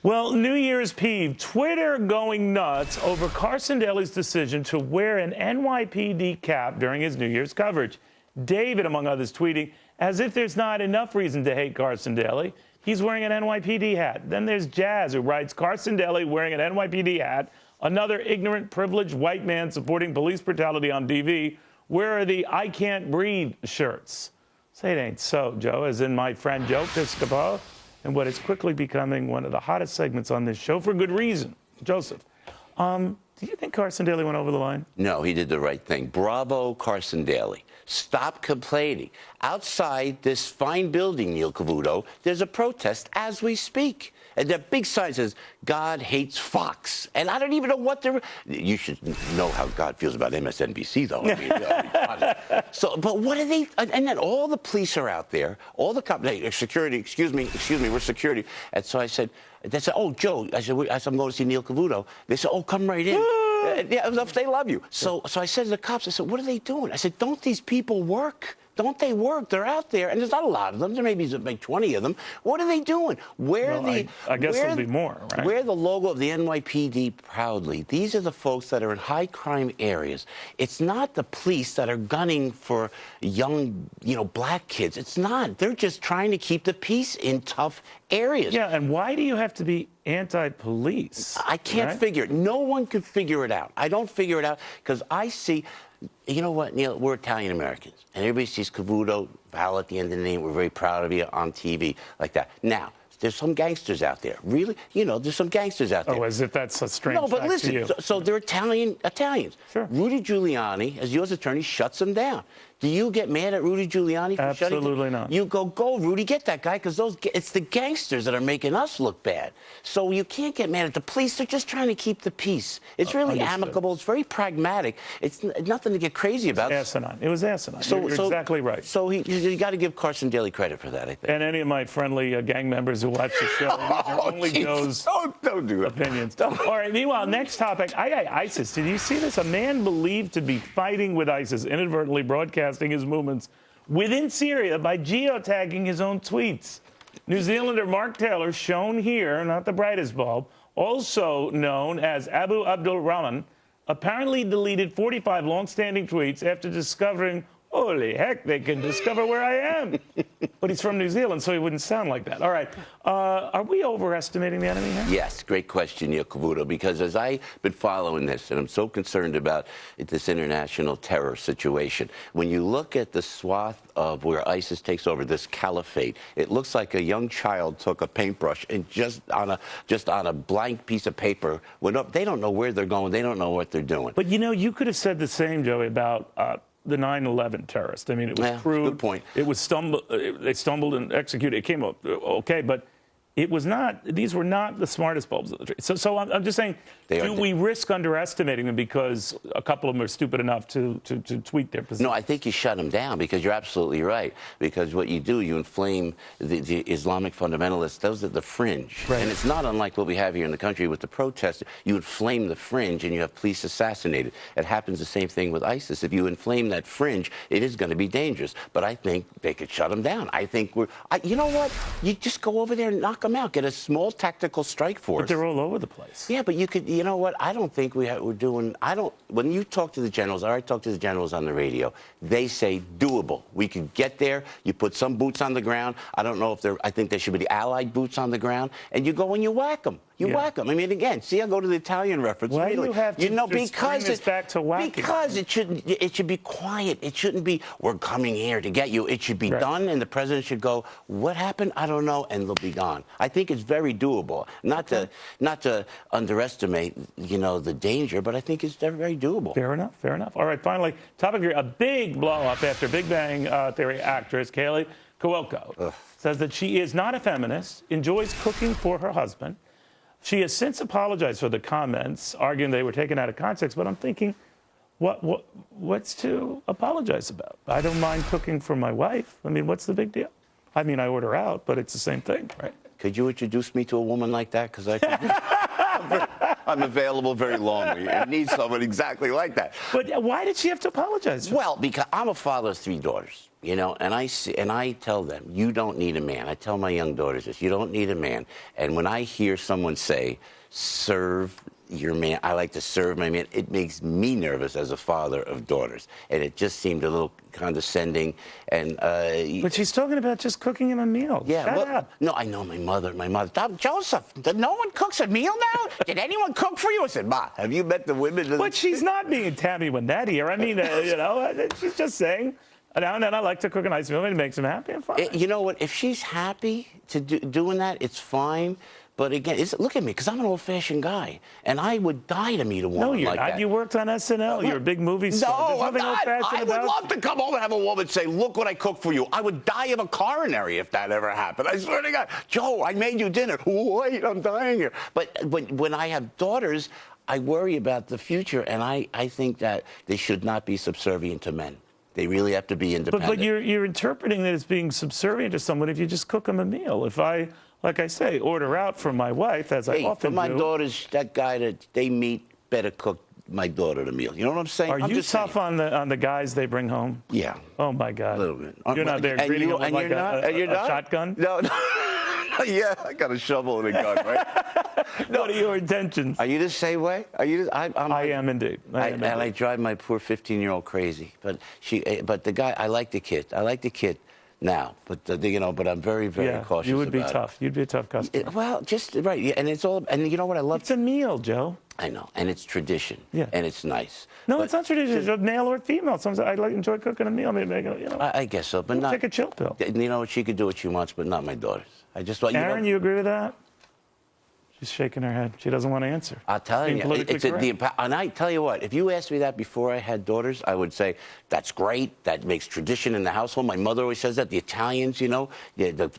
Well, New Year's peeve, Twitter going nuts over Carson Daly's decision to wear an NYPD cap during his New Year's coverage. David, among others, tweeting, as if there's not enough reason to hate Carson Daly, he's wearing an NYPD hat. Then there's Jazz, who writes, Carson Daly wearing an NYPD hat, another ignorant, privileged white man supporting police brutality on TV. Where are the I can't breathe shirts? Say it ain't so, Joe, as in my friend Joe Piscopo, and what is quickly becoming one of the hottest segments on this show for good reason. Joseph, do you think Carson Daly went over the line? No, he did the right thing. Bravo, Carson Daly. Stop complaining. Outside this fine building, Neil Cavuto, there's a protest as we speak. And the big sign says, God hates Fox. And I don't even know what they're... You should know how God feels about MSNBC, though. I mean, but what are they... And then all the police are out there. All the cops... Hey, security, excuse me, we're security. And so I said, they said, oh, Joe, I said, I'm going to see Neil Cavuto. They said, oh, come right in. Yeah, they love you. So I said to the cops, I said, what are they doing? I said, don't these people work? Don't they work? They're out there, and there's not a lot of them. There may be like 20 of them. What are they doing? I guess there'll be more, right? Wear the logo of the NYPD proudly. These are the folks that are in high-crime areas. It's not the police that are gunning for young, black kids. It's not. They're just trying to keep the peace in tough areas. Yeah, and why do you have to be anti-police? I can't figure it. No one can figure it out. I don't figure it out because I see... You know what, Neil? We're Italian Americans, and everybody sees Cavuto, Val at the end of the name. We're very proud of you on TV like that. Now, there's some gangsters out there. Really? There's some gangsters out there. Oh, as if that's a strange No, but fact listen, to you. So they're Italians. Sure. Rudy Giuliani, as U.S. attorney, shuts them down. Do you get mad at Rudy Giuliani for shutting them down? Absolutely not. You go, Rudy, get that guy, because it's the gangsters that are making us look bad. So you can't get mad at the police. They're just trying to keep the peace. It's really amicable. It's very pragmatic. It's nothing to get crazy about. It was asinine. It was asinine. You're exactly right. So you got to give Carson Daly credit for that, I think. And any of my friendly gang members who watch the show, these are only Joe's don't do opinions. All right, meanwhile, next topic, ISIS. Did you see this? A man believed to be fighting with ISIS, inadvertently broadcasting his movements within Syria by geotagging his own tweets. New Zealander Mark Taylor, shown here, not the brightest bulb, also known as Abu Abdul Rahman, apparently deleted 45 long-standing tweets after discovering, holy heck, they can discover where I am. But he's from New Zealand, so he wouldn't sound like that. All right. Are we overestimating the enemy here? Yes, great question, Neil Cavuto, because as I've been following this, and I'm so concerned about this international terror situation, when you look at the swath of where ISIS takes over, this caliphate, it looks like a young child took a paintbrush and just on a blank piece of paper went up. They don't know where they're going. They don't know what they're doing. But, you could have said the same, Joey, about... the 9/11 terrorist. I mean, it was crude. Good point. It was they stumbled and executed. It came up okay, but it was not. These were not the smartest bulbs of the tree. So I'm just saying, do we risk underestimating them because a couple of them are stupid enough to tweet their position? No, I think you shut them down because you're absolutely right. Because what you do, you inflame the Islamic fundamentalists. Those are the fringe. Right. And it's not unlike what we have here in the country with the protests. You inflame the fringe and you have police assassinated. It happens the same thing with ISIS. If you inflame that fringe, it is going to be dangerous. But I think they could shut them down. I think you know what? You just go over there and knock them out. Get a small tactical strike force. But they're all over the place. Yeah, but you could, you know what? I don't think we're doing, when you talk to the generals, I already talked to the generals on the radio, they say doable. We could get there. You put some boots on the ground. I don't know if I think there should be the Allied boots on the ground. And you go and you whack them. Whack them. I mean, again, see, I go to the Italian reference. Why do you have to because bring this back to whacking? Because it should be quiet. It shouldn't be, we're coming here to get you. It should be done, and the president should go, what happened? I don't know, and they'll be gone. I think it's very doable. Not to underestimate, the danger, but I think it's very doable. Fair enough. Fair enough. All right, finally, topic here, a big blow-up after Big Bang Theory actress Kaley Cuoco says that she is not a feminist, enjoys cooking for her husband. She has since apologized for the comments, arguing they were taken out of context. But I'm thinking, what's to apologize about? I don't mind cooking for my wife. I mean, what's the big deal? I mean, I order out, but it's the same thing, right? Could you introduce me to a woman like that? Because I could... I'm available very lonely and need someone exactly like that. But why did she have to apologize? Well, because I'm a father of 3 daughters, you know, and I tell them, you don't need a man. I tell my young daughters this, you don't need a man. And when I hear someone say, serve your man, I like to serve my man, it makes me nervous as a father of daughters. And it just seemed a little condescending. And but she's talking about just cooking him a meal. yeah, Shut well, up. no, I know my mother. Joseph, no one cooks a meal now? Did anyone cook for you? I said, Ma, have you met the women? But she's not being Tammy Wynette here. I mean, you know, she's just saying, now and then I like to cook a nice meal and it makes him happy and fine. You know what? If she's happy to doing that, it's fine. But again, look at me, because I'm an old-fashioned guy, and I would die to meet a woman no, you're like not. that. You worked on SNL. You're a big movie star. No, I'm not. I would love to come home and have a woman say, look what I cooked for you. I would die of a coronary if that ever happened. I swear to God. Joe, I made you dinner. Wait, I'm dying here. But when I have daughters, I worry about the future, and I think that they should not be subservient to men. They really have to be independent. But you're interpreting that as being subservient to someone if you just cook them a meal. If I, like I say, order out for my wife, as I often for my do. daughters, that guy that they meet better cook my daughter the meal. You know what I'm saying? Are you tough on the guys they bring home? Yeah. Oh, my God. A little bit. You're not there greeting them with like a shotgun? No. Yeah, I got a shovel and a gun, right? No. What are your intentions? Are you the same way? Are you? I am indeed. And I drive my poor 15-year-old crazy. But the guy, I like the kid. I like the kid now. But you know, but I'm very, very cautious. You would be about tough. You'd be a tough customer. Well, just right. Yeah, and it's all. And you know what I love? It's a meal, Joe. I know, and it's tradition. Yeah. And it's nice. No, but it's not tradition. It's male or female. Sometimes I enjoy cooking a meal. Maybe you know. I guess so, but not. Take a chill pill. You know, she could do what she wants, but not my daughters. I just thought. Aaron, you agree with that? She's shaking her head. She doesn't want to answer. I'll tell you, and I tell you what, if you asked me that before I had daughters, I would say, that's great. That makes tradition in the household. My mother always says that. The Italians, you know, the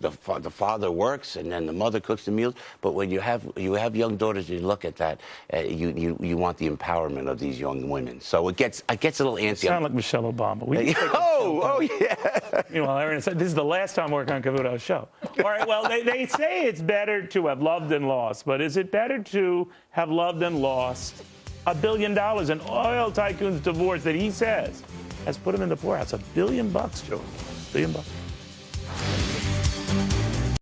father works and then the mother cooks the meals. But when you have young daughters, you look at that, you want the empowerment of these young women. So it gets a little antsy. You sound like Michelle Obama. Oh, yeah. Meanwhile, Aaron said, this is the last time working on Cavuto's show. All right, well, they say it's better to have loved than lost. But is it better to have loved and lost $1 billion? An oil tycoon's divorce that he says has put him in the poorhouse. $1 billion, Joe. $1 billion.